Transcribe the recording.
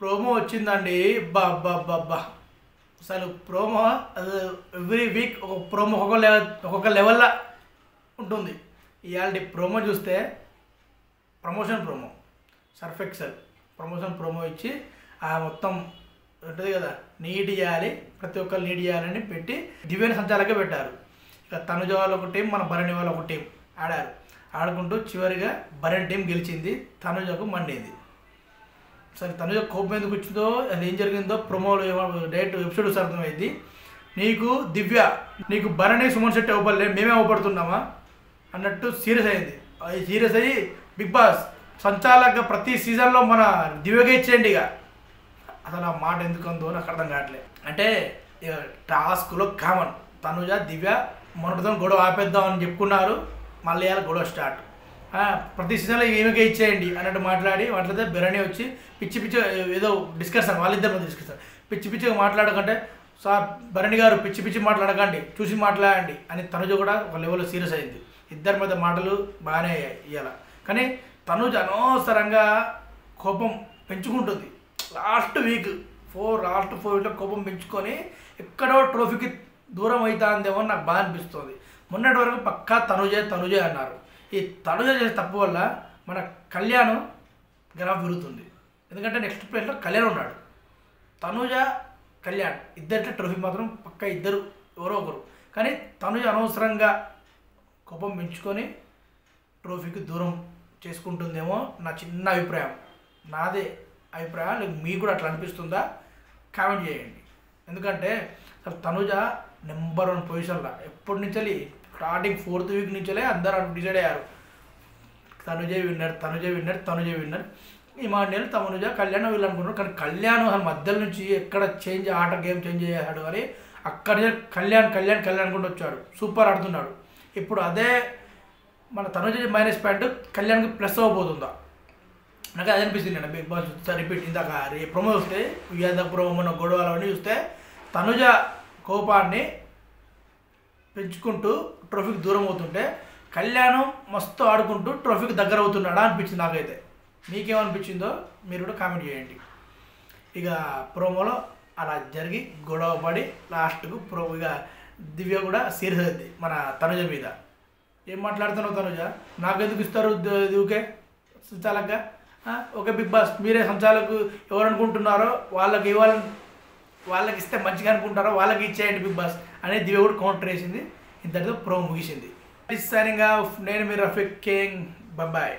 Promo వచ్చిందండి. అబ్బా అసలు ప్రోమో ఎవ్రీ వీక్ ఒక ప్రోమో ఒక్కొక్క లెవెల్లో ఉంటుంది. ఇవాళ ప్రోమో చూస్తే promotion promo, Surf Excel promotion promo ఇచ్చి ఆ మొత్తం ఉంటుంది కదా, నీట్ చేయాలి, ప్రతి ఒక్కరు నీట్ చేయాలని పెట్టి దివ్యాన్ని సంచాలకే పెట్టారు. ఇక తనుజ వాళ్ళు ఒక టీం, మన భరణి వాళ్ళు ఒక టీం ఆడారు. ఆడుకుంటూ చివరిగా భరణి టీం గెలిచింది, తనుజకు మండింది. సరే తనుజ కోపం ఎందుకు వచ్చిందో, అది ఏం జరిగిందో ప్రోమోలో డైరెక్ట్ ఎపిసోడ్ అర్థమైంది. నీకు దివ్య, నీకు భరణి సుమన్ శెట్టి అవ్వలే, మేమే అవ్వబడుతున్నామా అన్నట్టు సీరియస్ అయింది. అది సీరియస్ అయ్యి బిగ్ బాస్ సంచాలక ప్రతి సీజన్లో మన దివ్యగా ఇచ్చేయండి. ఇక అసలు ఆ మాట ఎందుకు అందో నాకు అర్థం కావట్లేదు. అంటే ఇక టాస్క్లో కామన్ తనుజ దివ్య మొన్నటితో గొడవ ఆపేద్దామని చెప్పుకున్నారు, మళ్ళీ గొడవ స్టార్ట్. ప్రతి సీజన్లో ఏమిగా ఇచ్చేయండి అన్నట్టు మాట్లాడితే బెరణి వచ్చి పిచ్చి ఏదో డిస్కషన్, వాళ్ళిద్దరి మధ్య డిస్కషన్, పిచ్చిగా మాట్లాడకంటే సార్ భరణి గారు పిచ్చి మాట్లాడకండి, చూసి మాట్లాడండి అని తనుజ కూడా ఒక లెవెల్లో సీరియస్ అయింది. ఇద్దరి మధ్య మాటలు బాగానే అయ్యాయి ఇవాళ. కానీ తనుజ అనవసరంగా కోపం పెంచుకుంటుంది. లాస్ట్ ఫోర్ వీక్లో కోపం పెంచుకొని ఎక్కడో ట్రోఫీకి దూరం అవుతుందేమో నాకు బాగా అనిపిస్తుంది. మొన్నటి వరకు పక్కా తనుజే అన్నారు. ఈ తనుజ చేసే తప్పు వల్ల మన కళ్యాణ్ గ్రాఫ్ పెరుగుతుంది. ఎందుకంటే నెక్స్ట్ ప్లేస్లో కళ్యాణ్ ఉన్నాడు. తనుజ కళ్యాణ్ ఇద్దరిలో ట్రోఫీ మాత్రం పక్కా ఇద్దరు ఎవరో ఒకరు. కానీ తనుజ అనవసరంగా కోపం పెంచుకొని ట్రోఫీకి దూరం చేసుకుంటుందేమో నా చిన్న అభిప్రాయం. నాదే అభిప్రాయం, లేక మీకు కూడా అట్లా అనిపిస్తుందా కామెంట్ చేయండి. ఎందుకంటే అసలు తనుజ నెంబర్ 1 పొజిషన్లో ఎప్పటి నుంచి స్టార్టింగ్ 4th వీక్ నుంచే అందరూ డిసైడ్ అయ్యారు తనుజే విన్నర్. ఇమాన్యుయల్, తనుజ, కళ్యాణ్ వీళ్ళు అనుకున్నారు. కానీ కళ్యాణ్ అసలు మధ్యలో నుంచి ఎక్కడ గేమ్ చేంజ్ చేశాడు అని అక్కడే కళ్యాణ్ అనుకుంటూ వచ్చాడు. సూపర్ ఆడుతున్నాడు. ఇప్పుడు అదే మన తనుజ -పాయింట్ కళ్యాణ్కి ప్లస్ అవ్వబోతుందా నాకు అది అనిపిస్తుంది. నేను బిగ్ బాస్ రిపీట్ ఇందాక ప్రోమో చూస్తే ప్రోమో గొడవలు అవన్నీ చూస్తే తనుజ కోపాన్ని పెంచుకుంటూ ట్రోఫీకి దూరం అవుతుంటే కళ్యాణ్ మస్తు ఆడుకుంటూ ట్రోఫీకి దగ్గర అవుతున్నాడా అనిపించింది నాకైతే. మీకేమనిపించిందో మీరు కూడా కామెంట్ చేయండి. ఇక ప్రోమోలో అలా జరిగి గొడవ పడి లాస్ట్కు ఇక దివ్య కూడా సీరియస్ అవుతుంది మన తనుజ మీద. ఏం మాట్లాడుతున్నావు తనుజ, నాకెందుకు ఇస్తారు ఊకే సంచాలకుగా? ఓకే బిగ్ బాస్, మీరే సంచాలకు ఎవరు అనుకుంటున్నారో వాళ్ళకి ఇస్తే మంచిగా అనుకుంటారో వాళ్ళకి ఇచ్చేయండి బిగ్ బాస్ అని దివ్య కూడా కౌంటర్ వేసింది. ఇంతటితో ప్రోమో ముగిసింది. సైనింగ్ ఆఫ్, నేను మీ రఫీక్ కింగ్. బాయ్.